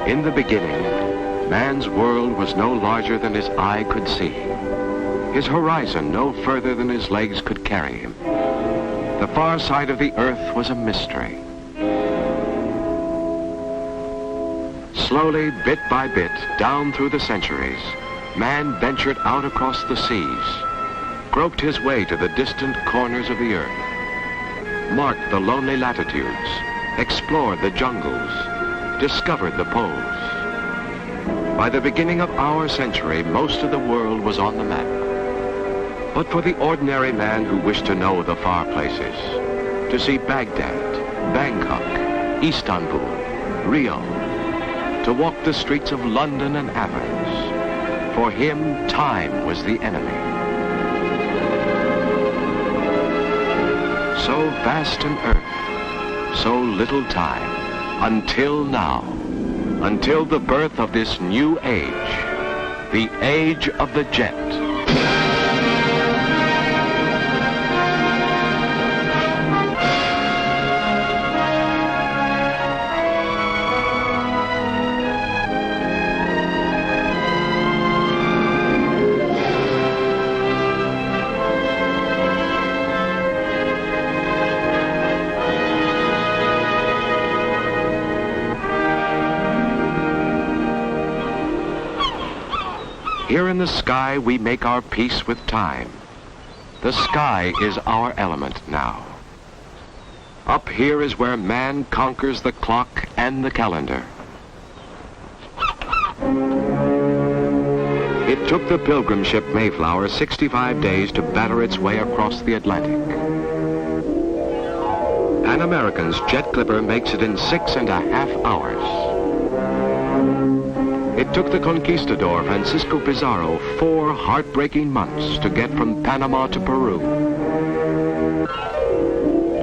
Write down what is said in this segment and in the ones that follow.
In the beginning, man's world was no larger than his eye could see, his horizon no further than his legs could carry him. The far side of the earth was a mystery. Slowly, bit by bit, down through the centuries, man ventured out across the seas, groped his way to the distant corners of the earth, marked the lonely latitudes, explored the jungles, discovered the poles. By the beginning of our century, most of the world was on the map. But for the ordinary man who wished to know the far places, to see Baghdad, Bangkok, Istanbul, Rio, to walk the streets of London and Athens, for him, time was the enemy. So vast an earth, so little time, until now, until the birth of this new age, the age of the jet. Here in the sky, we make our peace with time. The sky is our element now. Up here is where man conquers the clock and the calendar. It took the pilgrim ship Mayflower 65 days to batter its way across the Atlantic. An American's jet clipper makes it in 6.5 hours. It took the conquistador Francisco Pizarro 4 heartbreaking months to get from Panama to Peru.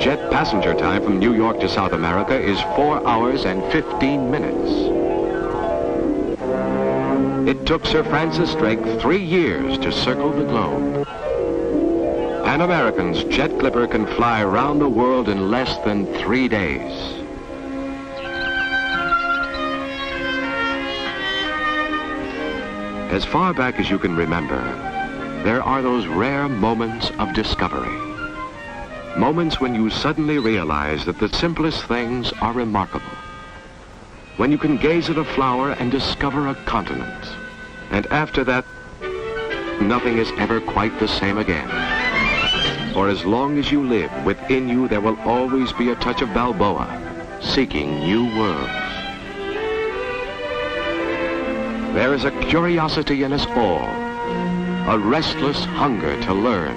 Jet passenger time from New York to South America is 4 hours and 15 minutes. It took Sir Francis Drake 3 years to circle the globe. An American's jet clipper can fly around the world in less than 3 days. As far back as you can remember, there are those rare moments of discovery. Moments when you suddenly realize that the simplest things are remarkable. When you can gaze at a flower and discover a continent. And after that, nothing is ever quite the same again. For as long as you live, within you there will always be a touch of Balboa, seeking new worlds. There is a curiosity in us all, a restless hunger to learn.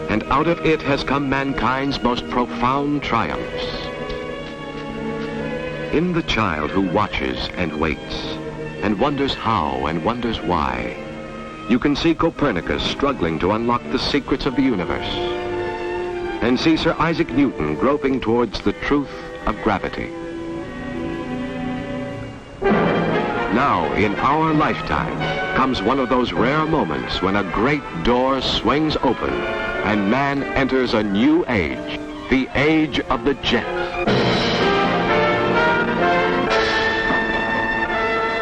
And out of it has come mankind's most profound triumphs. In the child who watches and waits, and wonders how and wonders why, you can see Copernicus struggling to unlock the secrets of the universe, and see Sir Isaac Newton groping towards the truth of gravity. Now, in our lifetime, comes one of those rare moments when a great door swings open and man enters a new age, the age of the jet.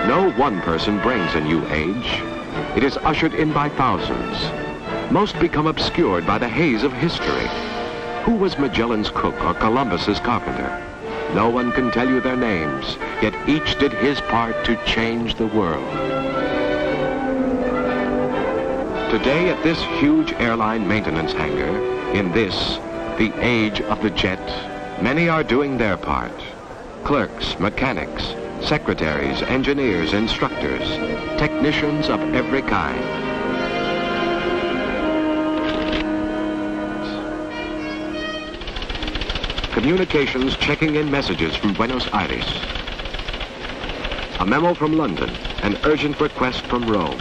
No one person brings a new age. It is ushered in by thousands. Most become obscured by the haze of history. Who was Magellan's cook or Columbus's carpenter? No one can tell you their names, yet each did his part to change the world. Today at this huge airline maintenance hangar, in this, the age of the jet, many are doing their part. Clerks, mechanics, secretaries, engineers, instructors, technicians of every kind. Communications checking in messages from Buenos Aires. A memo from London, an urgent request from Rome.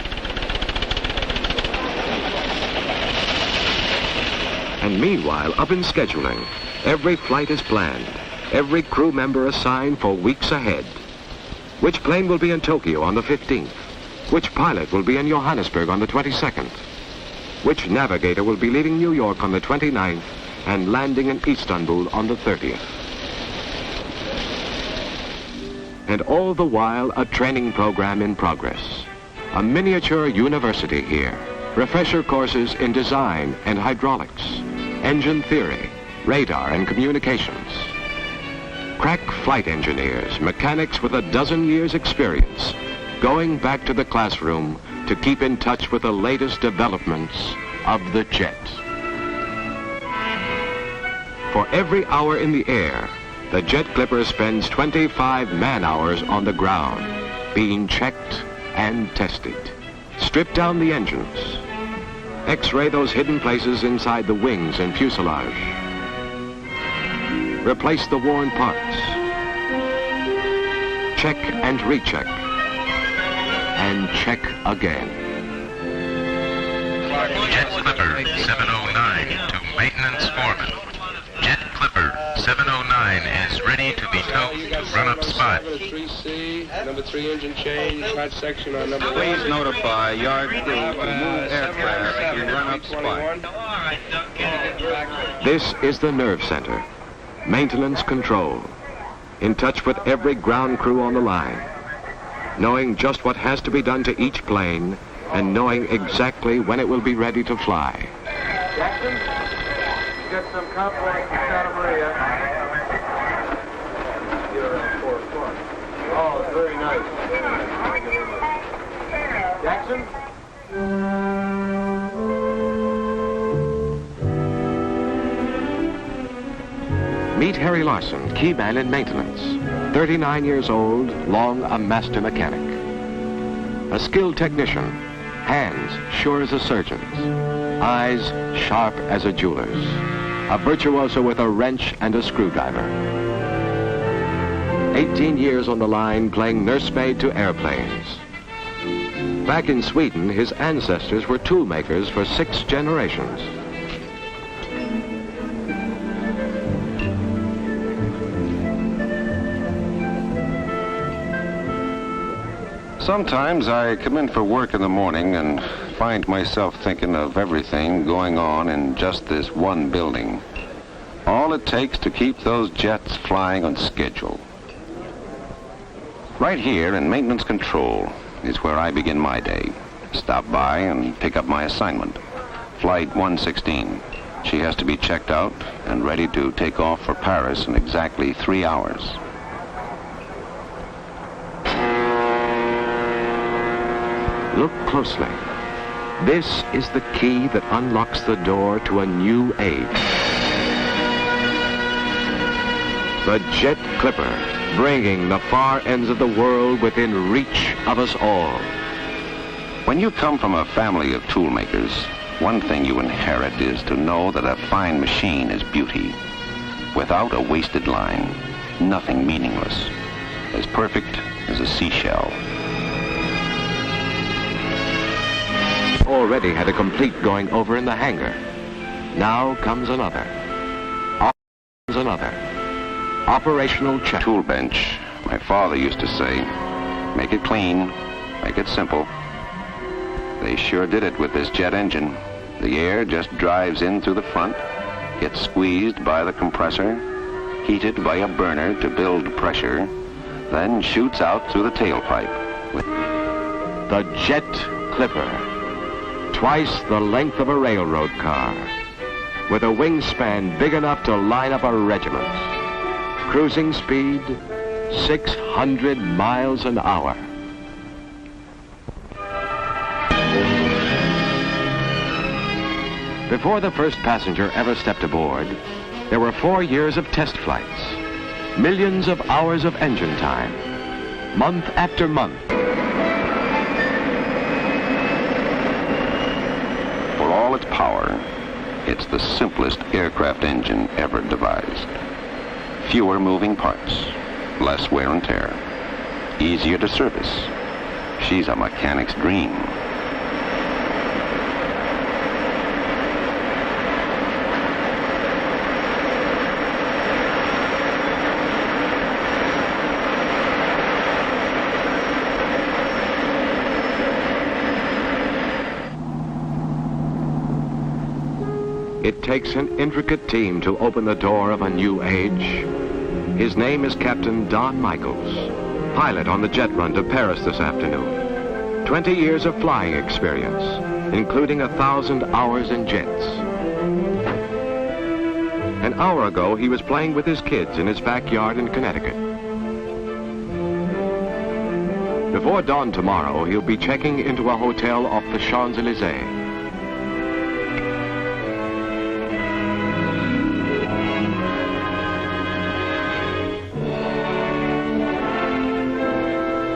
And meanwhile, up in scheduling, every flight is planned, every crew member assigned for weeks ahead. Which plane will be in Tokyo on the 15th? Which pilot will be in Johannesburg on the 22nd? Which navigator will be leaving New York on the 29th and landing in Istanbul on the 30th? And all the while, a training program in progress. A miniature university here. Refresher courses in design and hydraulics, engine theory, radar and communications. Crack flight engineers, mechanics with a dozen years experience, going back to the classroom to keep in touch with the latest developments of the jet. For every hour in the air, the jet clipper spends 25 man-hours on the ground, being checked and tested. Strip down the engines. X-ray those hidden places inside the wings and fuselage. Replace the worn parts. Check and recheck. And check again. Jet Clipper 709 to maintenance foreman. Jet Clipper 709 is ready to be towed to run up spot. Number 3C, number 3 engine change, hot section on number 1. Please notify yard crew to move aircraft to run up spot. This is the nerve center. Maintenance control. In touch with every ground crew on the line. Knowing just what has to be done to each plane and knowing exactly when it will be ready to fly. Jackson, you got some complex in Santa Maria. Oh, very nice. Jackson? Meet Harry Larson, key man in maintenance. 39 years old, long a master mechanic. A skilled technician, hands sure as a surgeon's, eyes sharp as a jeweler's. A virtuoso with a wrench and a screwdriver. 18 years on the line playing nursemaid to airplanes. Back in Sweden, his ancestors were tool makers for 6 generations. Sometimes I come in for work in the morning and find myself thinking of everything going on in just this one building. All it takes to keep those jets flying on schedule. Right here in maintenance control is where I begin my day. Stop by and pick up my assignment. Flight 116. She has to be checked out and ready to take off for Paris in exactly 3 hours. Look closely. This is the key that unlocks the door to a new age. The Jet Clipper, bringing the far ends of the world within reach of us all. When you come from a family of tool makers, one thing you inherit is to know that a fine machine is beauty. Without a wasted line, nothing meaningless. As perfect as a seashell. Already had a complete going over in the hangar. Now comes another. Comes another. Operational check. Tool bench. My father used to say, make it clean, make it simple. They sure did it with this jet engine. The air just drives in through the front, gets squeezed by the compressor, heated by a burner to build pressure, then shoots out through the tailpipe. The Jet Clipper. Twice the length of a railroad car, with a wingspan big enough to line up a regiment. Cruising speed, 600 miles an hour. Before the first passenger ever stepped aboard, there were 4 years of test flights, millions of hours of engine time, month after month. For all its power, it's the simplest aircraft engine ever devised. Fewer moving parts, less wear and tear, easier to service. She's a mechanic's dream. It takes an intricate team to open the door of a new age. His name is Captain Don Michaels. pilot on the jet run to Paris this afternoon. 20 years of flying experience, including 1,000 hours in jets. An hour ago, he was playing with his kids in his backyard in Connecticut. Before dawn tomorrow, he'll be checking into a hotel off the Champs-Élysées.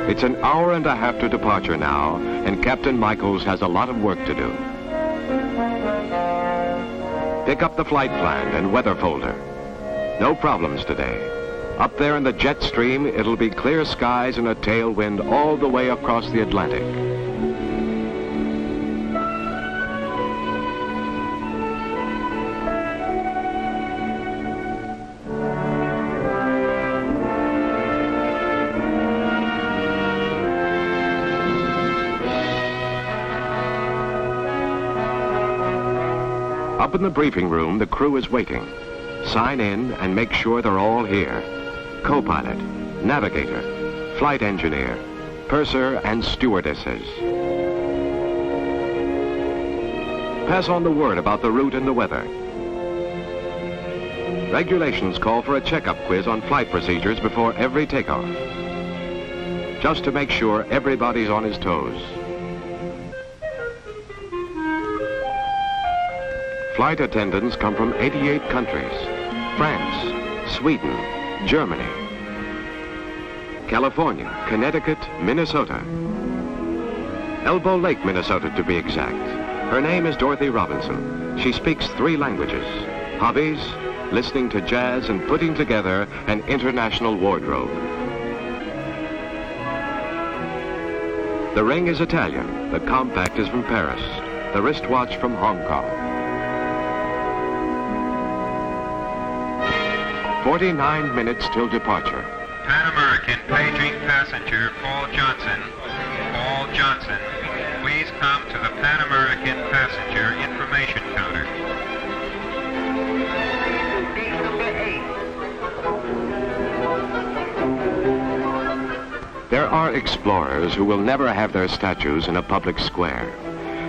It's an hour and a half to departure now, and Captain Michaels has a lot of work to do. Pick up the flight plan and weather folder. No problems today. Up there in the jet stream, it'll be clear skies and a tailwind all the way across the Atlantic. Up in the briefing room, the crew is waiting. Sign in and make sure they're all here. Co-pilot, navigator, flight engineer, purser, and stewardesses. Pass on the word about the route and the weather. Regulations call for a checkup quiz on flight procedures before every takeoff, just to make sure everybody's on his toes. Flight attendants come from 88 countries: France, Sweden, Germany, California, Connecticut, Minnesota. Elbow Lake, Minnesota, to be exact. Her name is Dorothy Robinson. She speaks 3 languages. Hobbies: listening to jazz and putting together an international wardrobe. The ring is Italian. The compact is from Paris. The wristwatch from Hong Kong. 49 minutes till departure. Pan American paging passenger Paul Johnson. Paul Johnson, please come to the Pan American passenger information counter. There are explorers who will never have their statues in a public square.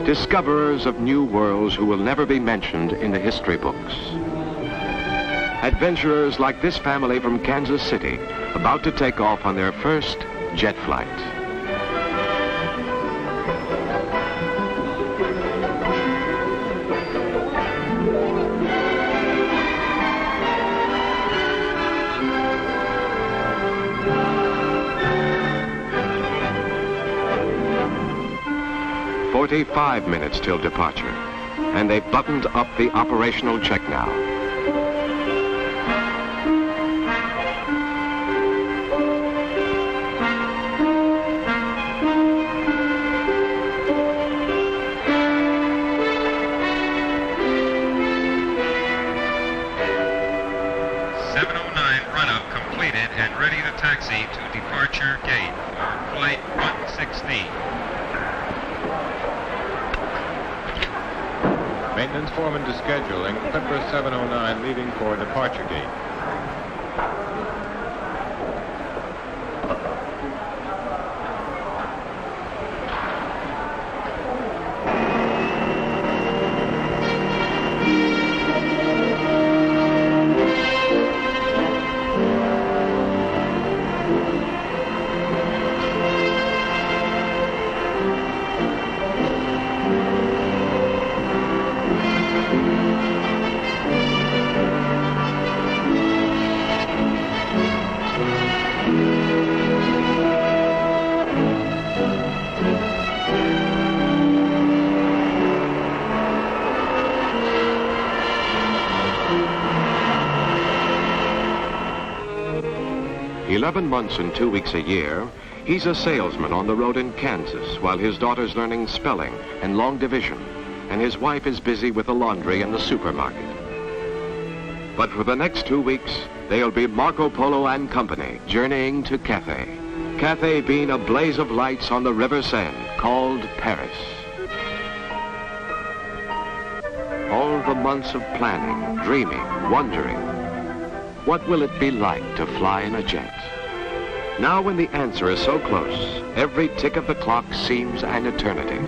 Discoverers of new worlds who will never be mentioned in the history books. Adventurers like this family from Kansas City, about to take off on their first jet flight. "45 minutes till departure, and they've buttoned up the operational check now. And ready to taxi to departure gate for flight 116. Maintenance foreman to scheduling, Clipper 709 leaving for departure gate. "11 months and 2 weeks a year, he's a salesman on the road in Kansas while his daughter's learning spelling and long division, and his wife is busy with the laundry and the supermarket. But for the next 2 weeks, they'll be Marco Polo and company journeying to Cathay. Cathay being a blaze of lights on the River Seine called Paris. All the months of planning, dreaming, wondering. What will it be like to fly in a jet? Now when the answer is so close, every tick of the clock seems an eternity.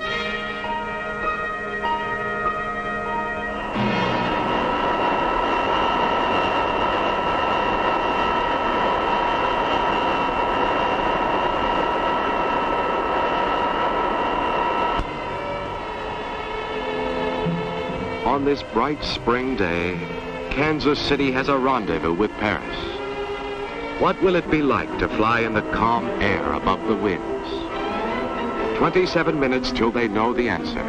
On this bright spring day, Kansas City has a rendezvous with Paris. What will it be like to fly in the calm air above the winds? 27 minutes till they know the answer.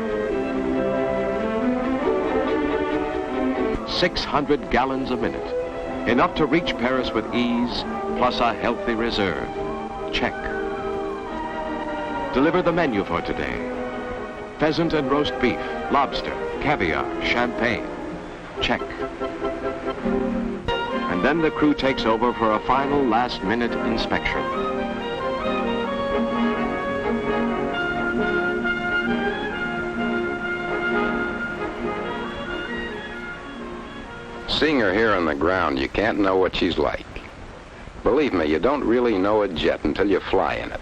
600 gallons a minute, enough to reach Paris with ease, plus a healthy reserve. Check. Deliver the menu for today. Pheasant and roast beef, lobster, caviar, champagne. Check. And then the crew takes over for a final last-minute inspection. Seeing her here on the ground, you can't know what she's like. Believe me, you don't really know a jet until you fly in it.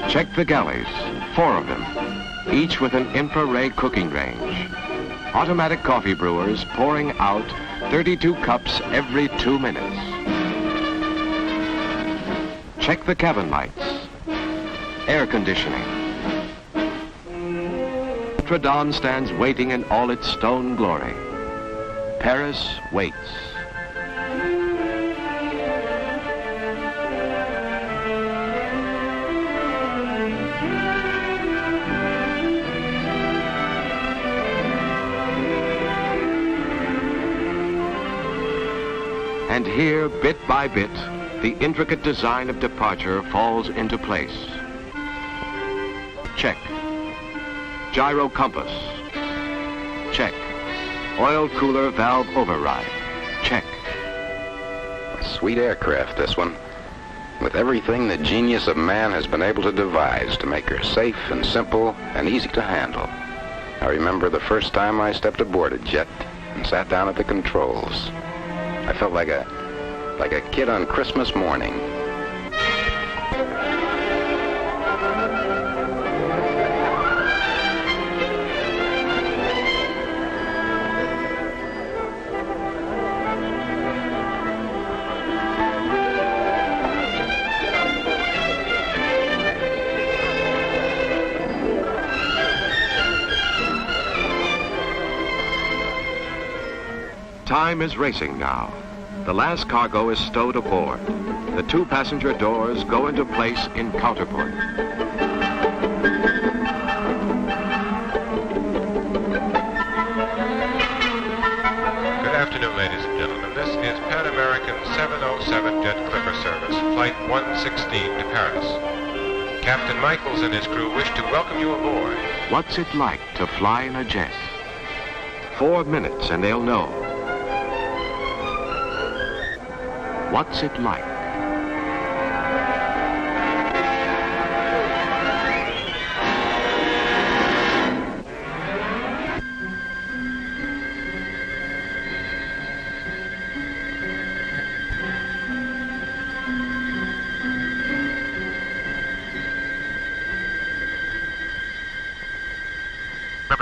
Check the galleys, 4 of them, each with an infrared cooking range. Automatic coffee brewers pouring out 32 cups every 2 minutes. Check the cabin lights, air conditioning. Notre Dame stands waiting in all its stone glory. Paris waits. And here, bit by bit, the intricate design of departure falls into place. Check. Gyro compass. Check. Oil cooler valve override. Check. A sweet aircraft, this one, with everything the genius of man has been able to devise to make her safe and simple and easy to handle. I remember the first time I stepped aboard a jet and sat down at the controls. I felt like a kid on Christmas morning. Time is racing now. The last cargo is stowed aboard. The 2 passenger doors go into place in counterport. Good afternoon, ladies and gentlemen. This is Pan American 707 Jet Clipper Service, Flight 116 to Paris. Captain Michaels and his crew wish to welcome you aboard. What's it like to fly in a jet? 4 minutes and they'll know. What's it like?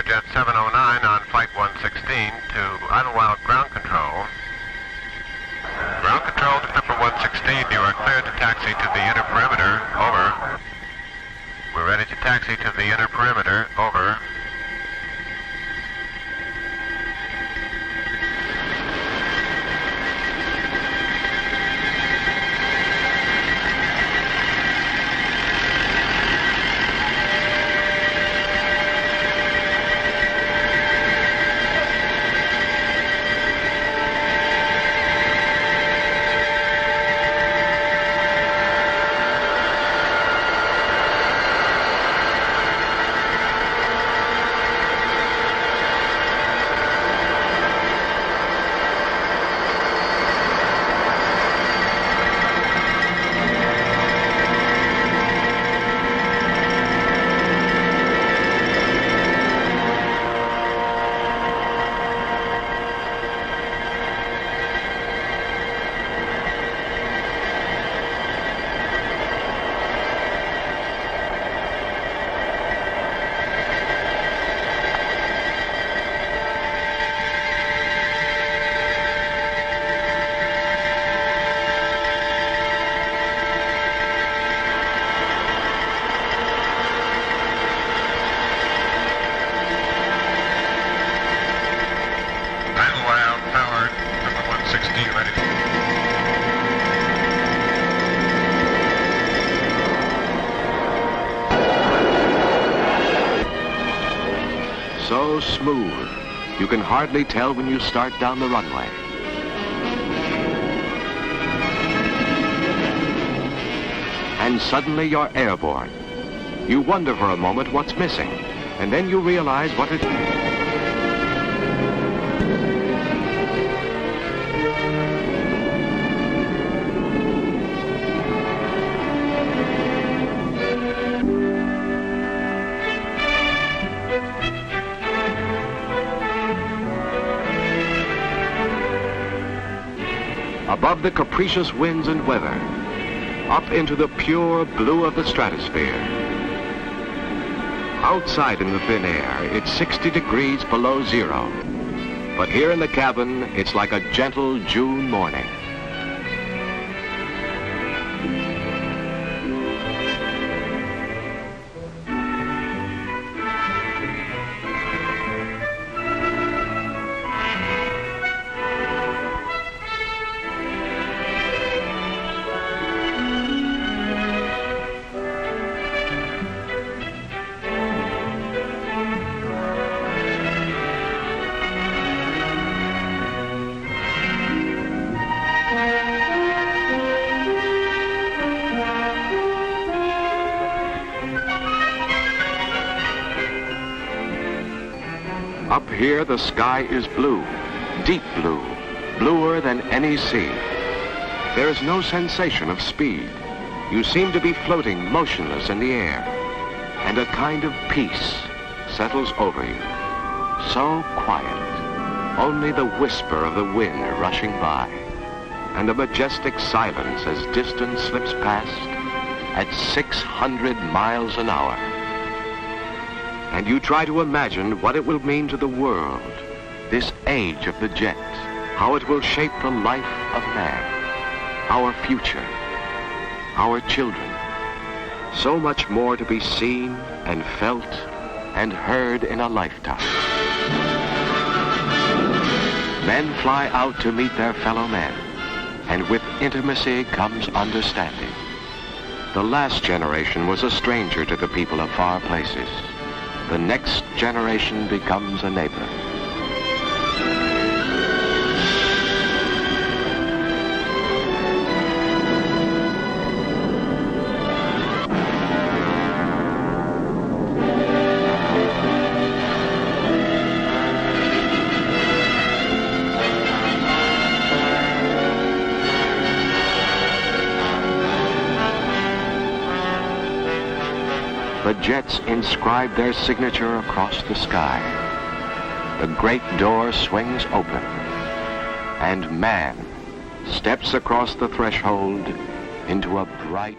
Jet 709 on Flight 116 to Idlewild Ground Control. Ground Control to Clipper 116, you are cleared to taxi to the inner perimeter, over. We're ready to taxi to the inner perimeter, over. so smooth, you can hardly tell when you start down the runway. And suddenly you're airborne. You wonder for a moment what's missing, and then you realize what it is. Above the capricious winds and weather, up into the pure blue of the stratosphere. Outside in the thin air, it's 60 degrees below zero. But here in the cabin, it's like a gentle June morning. Up here, the sky is blue, deep blue, bluer than any sea. There is no sensation of speed. You seem to be floating motionless in the air, and a kind of peace settles over you. So quiet, only the whisper of the wind rushing by, and a majestic silence as distance slips past at 600 miles an hour. And you try to imagine what it will mean to the world, this age of the jet, how it will shape the life of man, our future, our children. So much more to be seen and felt and heard in a lifetime. Men fly out to meet their fellow men, and with intimacy comes understanding. The last generation was a stranger to the people of far places. The next generation becomes a neighbor. The jets inscribe their signature across the sky. The great door swings open, and man steps across the threshold into a bright